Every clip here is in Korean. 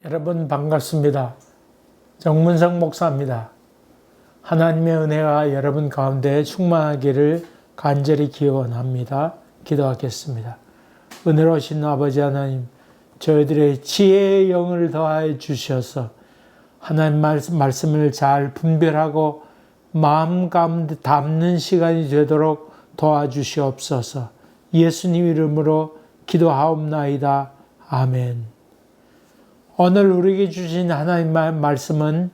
여러분 반갑습니다. 정문성 목사입니다. 하나님의 은혜가 여러분 가운데 충만하기를 간절히 기원합니다. 기도하겠습니다. 은혜로우신 아버지 하나님, 저희들의 지혜의 영을 더하여 주셔서 하나님 말씀을 잘 분별하고 마음 가운데 담는 시간이 되도록 도와주시옵소서. 예수님 이름으로 기도하옵나이다. 아멘. 오늘 우리에게 주신 하나님의 말씀은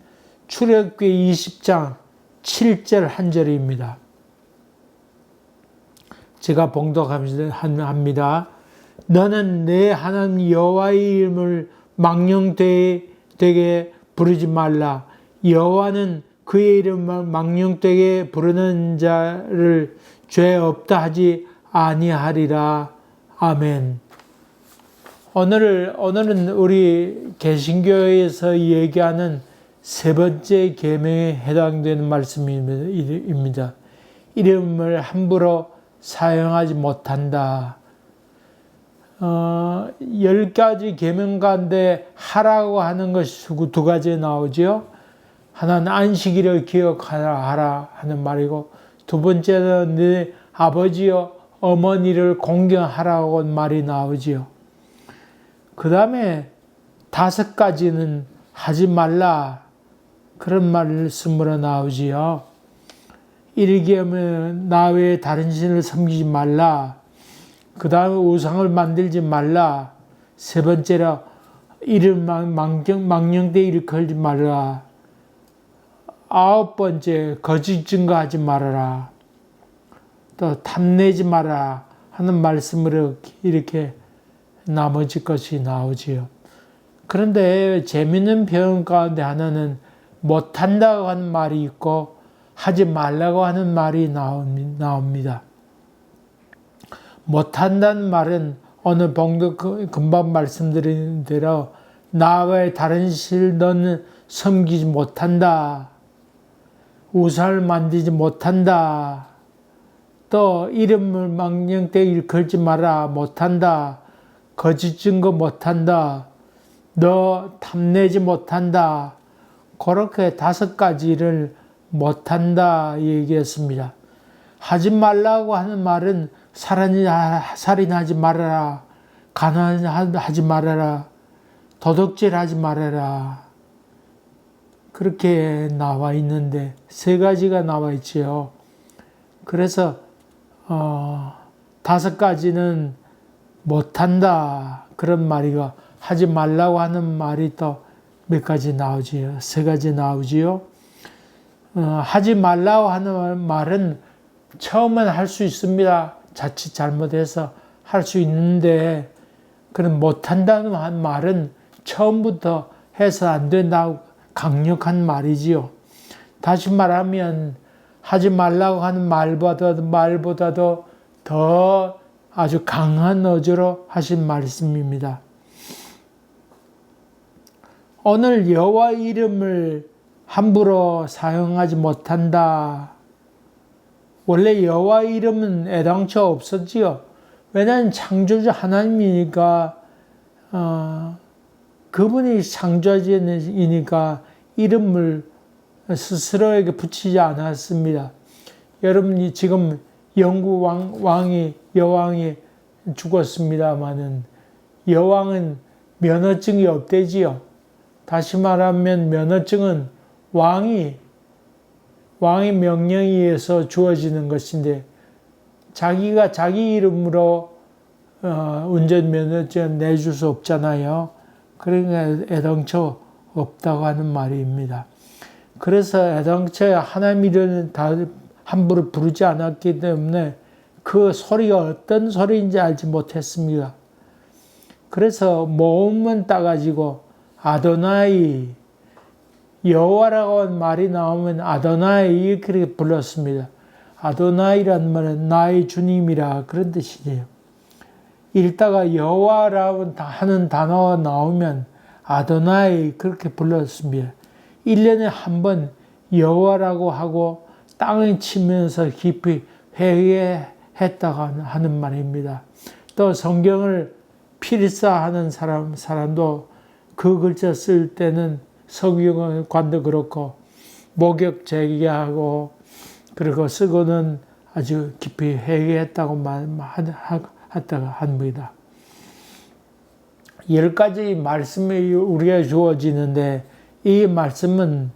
출애굽기 20장 7절 한 절입니다. 제가 봉독합니다. 너는 내 하나님 여호와의 이름을 망령되게 부르지 말라. 여호와는 그의 이름을 망령되게 부르는 자를 죄 없다 하지 아니하리라. 아멘. 오늘은 우리 개신교에서 얘기하는 세 번째 계명에 해당되는 말씀입니다. 이름을 함부로 사용하지 못한다. 10가지 계명 가운데 하라고 하는 것이 두 가지 나오죠. 하나는 안식일을 기억하라 하는 말이고, 두 번째는 네 아버지와 어머니를 공경하라고 말이 나오지요. 그 다음에 5가지는 하지 말라 그런 말씀으로 나오지요. 일기하면 나 외에 다른 신을 섬기지 말라. 그 다음에 우상을 만들지 말라. 세 번째로 이름 망령되이 일컬지 말라. 9번째 거짓 증거하지 말아라. 또 탐내지 마라 하는 말씀으로 이렇게 나머지 것이 나오지요. 그런데 재미있는 표현 가운데 하나는 못한다고 하는 말이 있고 하지 말라고 하는 말이 나옵니다. 못한다는 말은 오늘 금방 말씀드린 대로 나와의 다른 실 너는 섬기지 못한다. 우상을 만들지 못한다. 또 이름을 망령되이 일컬지 마라. 못한다. 거짓 증거 못한다. 너 탐내지 못한다. 그렇게 5가지를 못한다 얘기했습니다. 하지 말라고 하는 말은 살인하지 말아라. 가난하지 말아라. 도둑질하지 말아라. 그렇게 나와 있는데 3가지가 나와 있지요. 그래서 5가지는 못한다 그런 말이고, 하지 말라고 하는 말이 또 몇 가지 나오지요. 3가지 나오지요. 하지 말라고 하는 말은 처음엔 할 수 있습니다. 자칫 잘못해서 할 수 있는데, 그런 못한다는 말은 처음부터 해서 안 된다고 강력한 말이지요. 다시 말하면 하지 말라고 하는 말보다도 더 아주 강한 어조로 하신 말씀입니다. 오늘 여호와 이름을 함부로 사용하지 못한다. 원래 여호와 이름은 애당초 없었지요. 왜냐하면 창조주 하나님이니까 그분이 창조주이니까 이름을 스스로에게 붙이지 않았습니다. 여러분이 지금 영국 여왕이 죽었습니다마는 여왕은 면허증이 없대지요. 다시 말하면 면허증은 왕의 명령에 의해서 주어지는 것인데, 자기가 자기 이름으로 운전면허증 내줄 수 없잖아요. 그러니까 애당초 없다고 하는 말입니다. 그래서 애당초에 하나님 이름을 다 함부로 부르지 않았기 때문에 그 소리가 어떤 소리인지 알지 못했습니다. 그래서 모음만 따가지고 아도나이, 여호와라고 하는 말이 나오면 아도나이 이렇게 불렀습니다. 아도나이라는 말은 나의 주님이라 그런 뜻이에요. 읽다가 여호와라고 하는 단어가 나오면 아도나이 그렇게 불렀습니다. 1년에 한 번 여호와라고 하고 땅을 치면서 깊이 회개했다고 하는 말입니다. 또 성경을 필사하는 사람도 그 글자 쓸 때는 서기관도 그렇고 목욕 제기하고 그리고 쓰고는 아주 깊이 회개했다고 했다가 합니다. 10가지 말씀이 우리가 주어지는데 이 말씀은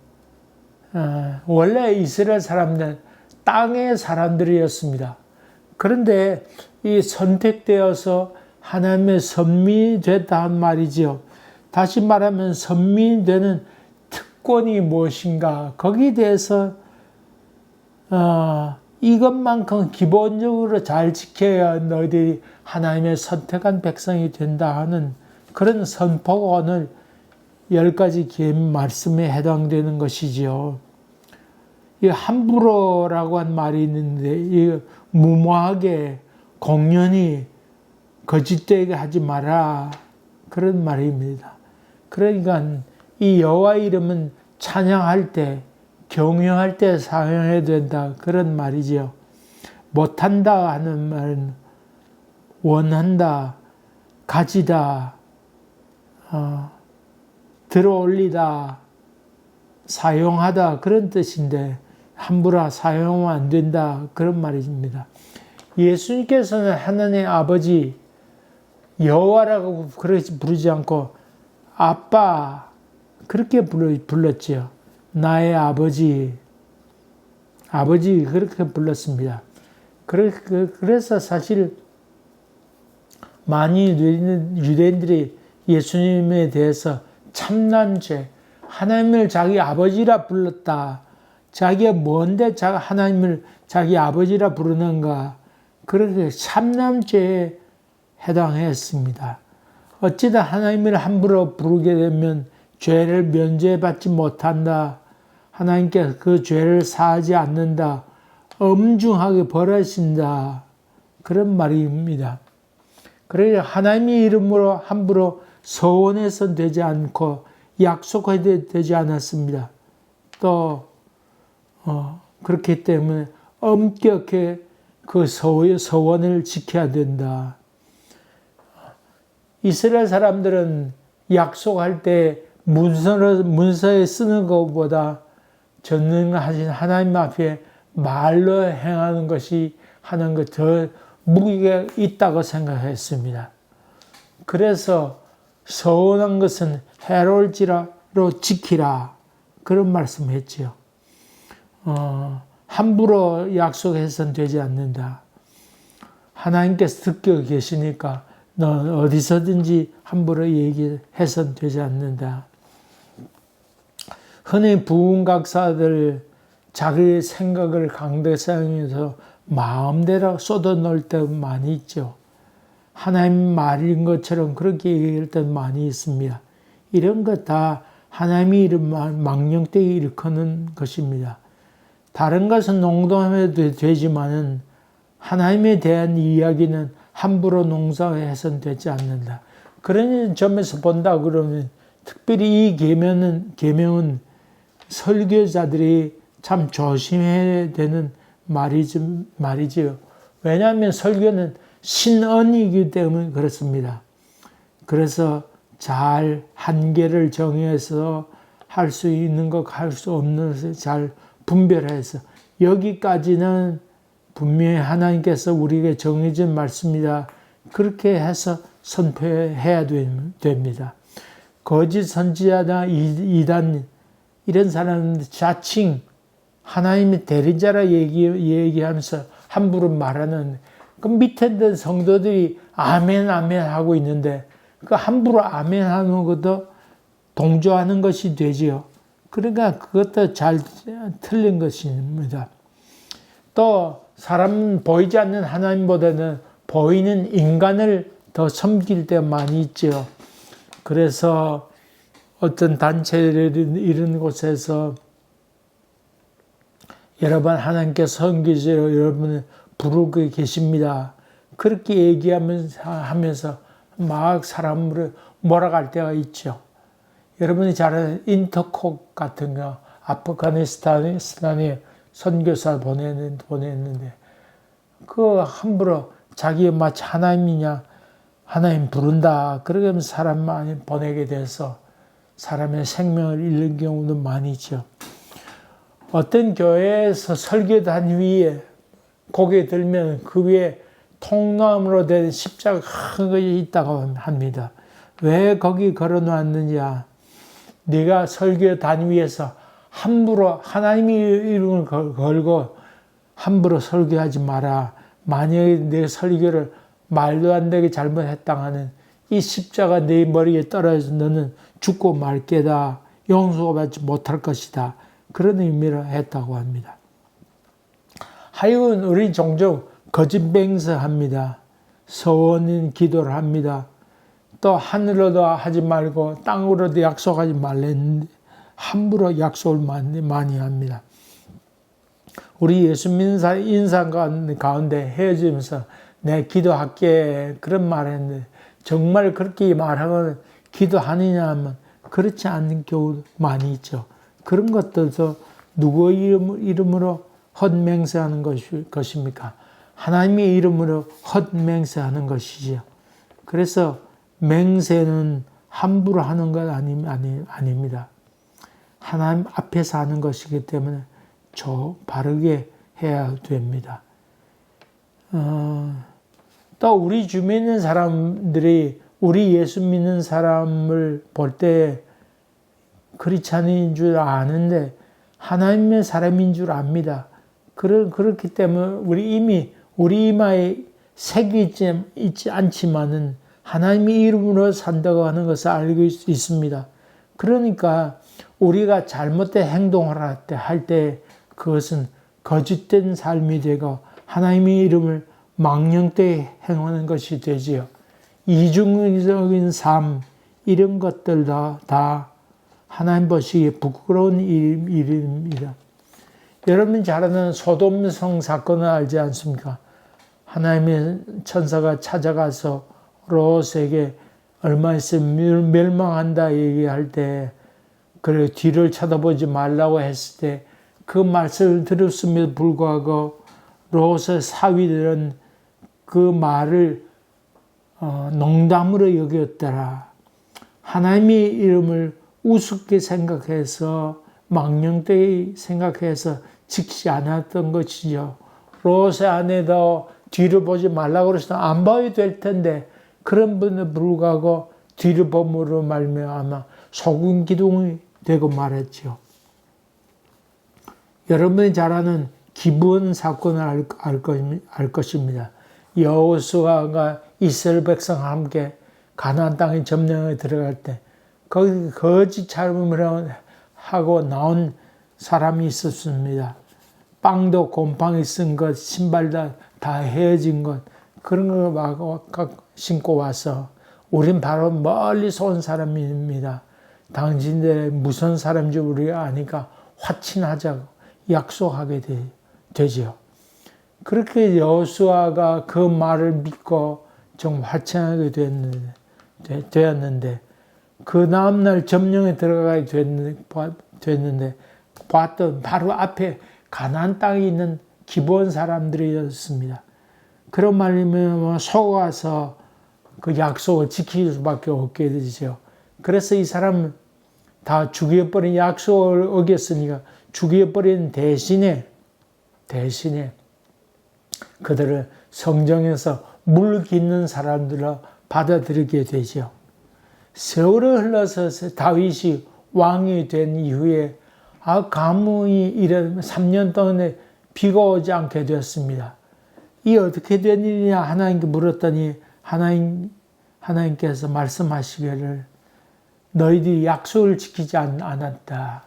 원래 이스라엘 사람들 땅의 사람들이었습니다. 그런데 이 선택되어서 하나님의 선민이 됐다는 말이죠. 다시 말하면 선민이 되는 특권이 무엇인가? 거기에 대해서 이것만큼 기본적으로 잘 지켜야 너희들이 하나님의 선택한 백성이 된다 하는 그런 선포가 오늘 10가지 말씀에 해당되는 것이지요. 이 함부로라고 한 말이 있는데 이 무모하게 공연히 거짓되게 하지 마라 그런 말입니다. 그러니까 이 여호와 이름은 찬양할 때 경영할 때 사용해야 된다 그런 말이지요. 못한다 하는 말은 원한다, 가지다, 들어올리다, 사용하다 그런 뜻인데 함부로 사용하면 안 된다 그런 말입니다. 예수님께서는 하나님의 아버지 여호와라고 그렇게 부르지 않고 아빠 그렇게 불렀지요. 나의 아버지 그렇게 불렀습니다. 그래서 사실 많이 유대인들이 예수님에 대해서 참난죄, 하나님을 자기 아버지라 불렀다. 자기가 뭔데 하나님을 자기 아버지라 부르는가. 그렇게 참남죄에 해당했습니다. 어찌다 하나님을 함부로 부르게 되면 죄를 면제받지 못한다. 하나님께 그 죄를 사하지 않는다. 엄중하게 벌하신다. 그런 말입니다. 그래서 하나님의 이름으로 함부로 서원해서 되지 않고 약속해야 되지 않았습니다. 또 그렇기 때문에 엄격히 그 서원을 지켜야 된다. 이스라엘 사람들은 약속할 때 문서에 쓰는 것보다 전능하신 하나님 앞에 말로 행하는 것이 하는 것 더 무게가 있다고 생각했습니다. 그래서 서원한 것은 해로울지라도 지키라 그런 말씀했지요. 함부로 약속해서는 되지 않는다. 하나님께서 듣고 계시니까 넌 어디서든지 함부로 얘기해서는 되지 않는다. 흔히 부흥각사들 자기 생각을 강대상에서 마음대로 쏟아놓을 때 많이 있죠. 하나님 말인 것처럼 그렇게 얘기할 때 많이 있습니다. 이런 것 다 하나님의 이름만 망령되게 일컫는 것입니다. 다른 것은 농담해도 되지만은 하나님에 대한 이야기는 함부로 농사해서는 되지 않는다. 그런 점에서 본다 그러면 특별히 이 계명은 설교자들이 참 조심해야 되는 말이지요. 왜냐하면 설교는 신언이기 때문에 그렇습니다. 그래서 잘 한계를 정해서 할 수 있는 것, 할 수 없는 것을 잘 분별해서 여기까지는 분명히 하나님께서 우리에게 정해진 말씀이다. 그렇게 해서 선포해야 됩니다. 거짓 선지자나 이단 이런 사람들 자칭 하나님의 대리자라 얘기하면서 함부로 말하는 그 밑에 있는 성도들이 아멘 아멘 하고 있는데 그 함부로 아멘 하는 것도 동조하는 것이 되지요. 그러니까 그것도 잘 틀린 것입니다. 또 사람은 보이지 않는 하나님보다는 보이는 인간을 더 섬길 때 많이 있죠. 그래서 어떤 단체를 이런 곳에서 여러분 하나님께 섬기시러 여러분을 부르고 계십니다. 그렇게 얘기하면서 막 사람을 몰아갈 때가 있죠. 여러분이 잘 아는 인터콕 같은 거 아프가니스탄에 선교사 보냈는데 그 함부로 자기 마치 하나님이냐 하나님 부른다 그러면서 사람 많이 보내게 돼서 사람의 생명을 잃는 경우도 많이 있죠. 어떤 교회에서 설교단 위에 고개 들면 그 위에 통나무로 된 십자가 큰 것이 있다고 합니다. 왜 거기 걸어놨느냐? 네가 설교단 위에서 함부로 하나님의 이름을 걸고 함부로 설교하지 마라. 만약에 내 설교를 말도 안 되게 잘못했다 하는 이 십자가 내 머리에 떨어져서 너는 죽고 말 게다. 용서받지 못할 것이다. 그런 의미로 했다고 합니다. 하여간 우리 종종 거짓 맹세합니다. 서원인 기도를 합니다. 또 하늘로도 하지 말고 땅으로도 약속하지 말랬는데 함부로 약속을 많이 합니다. 우리 예수 믿는 사람 인상 가운데 헤어지면서 내 기도할게 그런 말 했는데 정말 그렇게 말하고 기도하느냐 하면 그렇지 않는 경우도 많이 있죠. 그런 것들도 누구의 이름으로 헛맹세하는 것입니까? 하나님의 이름으로 헛맹세하는 것이죠. 그래서 맹세는 함부로 하는 것 아닙니다. 하나님 앞에서 하는 것이기 때문에 바르게 해야 됩니다. 또 우리 주변에 있는 사람들이 우리 예수 믿는 사람을 볼 때 크리스찬인 줄 아는데 하나님의 사람인 줄 압니다. 그렇기 때문에 이미 우리 이마에 색이 있지 않지만은 하나님의 이름으로 산다고 하는 것을 알고 있습니다. 그러니까 우리가 잘못된 행동을 할 때 그것은 거짓된 삶이 되고 하나님의 이름을 망령되이 행하는 것이 되지요. 이중적인 삶 이런 것들 다 하나님 보시기에 부끄러운 일입니다. 여러분 잘 아는 소돔성 사건을 알지 않습니까? 하나님의 천사가 찾아가서 롯에게 얼마 있으면 멸망한다 얘기할 때 그래 뒤를 쳐다보지 말라고 했을 때 그 말씀을 들었음에도 불구하고 롯의 사위들은 그 말을 농담으로 여겼더라. 하나님의 이름을 우습게 생각해서 망령되이 생각해서 지키지 않았던 것이죠. 롯의 아내도 뒤를 보지 말라고 그래서 안 봐야 될 텐데 그런 분에 불구하고 뒤를 봄으로 말미암아 소금 기둥이 되고 말했죠. 여러분이 잘 아는 기브온 사건을 알 것입니다. 여호수아가 이스라엘 백성과 함께 가나안 땅에 점령에 들어갈 때 거기 거짓 찬음을 하고 나온 사람이 있었습니다. 빵도 곰팡이 쓴 것, 신발 다 헤어진 것 그런 걸 막 신고 와서 우린 바로 멀리서 온 사람입니다. 당신들의 무슨 사람인지 우리가 아니까 화친하자고 약속하게 되죠. 그렇게 여호수아가 그 말을 믿고 좀 화친하게 되었는데 그 다음날 점령에 들어가게 됐는데 봤던 바로 앞에 가나안 땅에 있는 기브온 사람들이었습니다. 그런 말이면 속아서 그 약속을 지킬 수밖에 없게 되죠. 그래서 이 사람은 다 죽여버린 약속을 어겼으니까 죽여버린 대신에 그들을 성정에서 물 깃는 사람들로 받아들이게 되죠. 세월이 흘러서 다윗이 왕이 된 이후에 가뭄이 이런 3년 동안에 비가 오지 않게 되었습니다. 이 어떻게 된 일이냐 하나님께 물었더니 하나님께서 말씀하시기를 너희들이 약속을 지키지 않았다.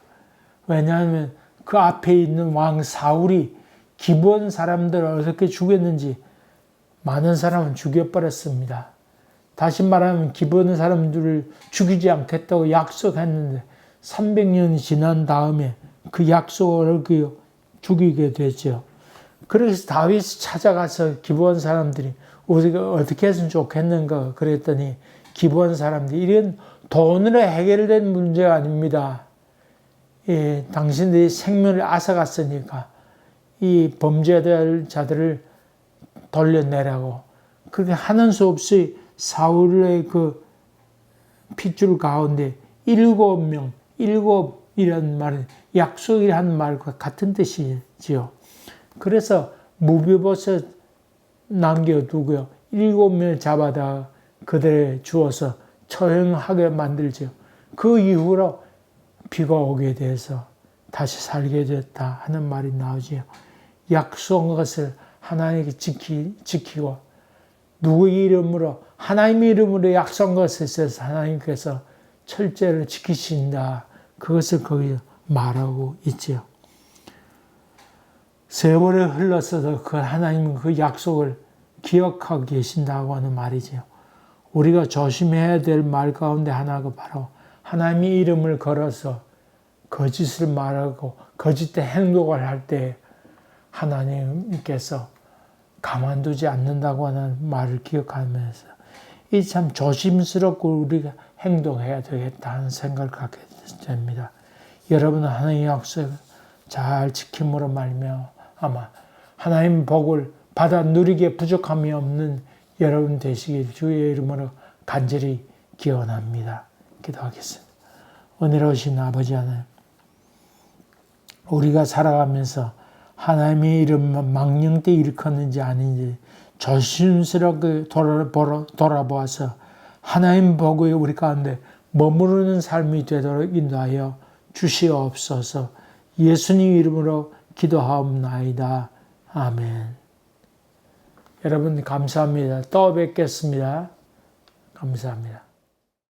왜냐하면 그 앞에 있는 왕 사울이 기브온 사람들을 어떻게 죽였는지 많은 사람은 죽여버렸습니다. 다시 말하면 기브온 사람들을 죽이지 않겠다고 약속했는데 300년이 지난 다음에 그 약속을 죽이게 되죠. 그래서 다윗이 찾아가서 기브온 사람들이 우리가 어떻게 했으면 좋겠는가 그랬더니 기브온 사람들이 이런 돈으로 해결된 문제가 아닙니다. 당신들이 생명을 앗아갔으니까 이 범죄자들을 돌려내라고 그렇게 하는 수 없이 사울의 그 핏줄 가운데 7명, 일곱이라는 말은 약속이라는 말과 같은 뜻이지요. 그래서 무비보셋 남겨두고요. 7명을 잡아다 그들에 주어서 처형하게 만들죠. 그 이후로 비가 오게 돼서 다시 살게 됐다 하는 말이 나오지요. 약속한 것을 하나님께 지키고 누구의 이름으로 하나님의 이름으로 약속한 것에 있어서 하나님께서 철저히 지키신다. 그것을 거기 말하고 있지요. 세월이 흘렀어도 그 하나님은 그 약속을 기억하고 계신다고 하는 말이지요. 우리가 조심해야 될 말 가운데 하나가 바로 하나님의 이름을 걸어서 거짓을 말하고 거짓된 행동을 할 때 하나님께서 가만두지 않는다고 하는 말을 기억하면서 이 참 조심스럽고 우리가 행동해야 되겠다는 생각을 갖게 됩니다. 여러분은 하나님의 약속을 잘 지킴으로 말며 아마 하나님 복을 받아 누리기에 부족함이 없는 여러분 되시길 주의 이름으로 간절히 기원합니다. 기도하겠습니다. 은혜로우신 아버지 하나님, 우리가 살아가면서 하나님의 이름만 망령되이 일컫는지 아닌지 조심스럽게 돌아보아서 하나님 복의 우리 가운데 머무르는 삶이 되도록 인도하여 주시옵소서. 예수님 이름으로 기도하옵나이다. 아멘. 여러분 감사합니다. 또 뵙겠습니다. 감사합니다.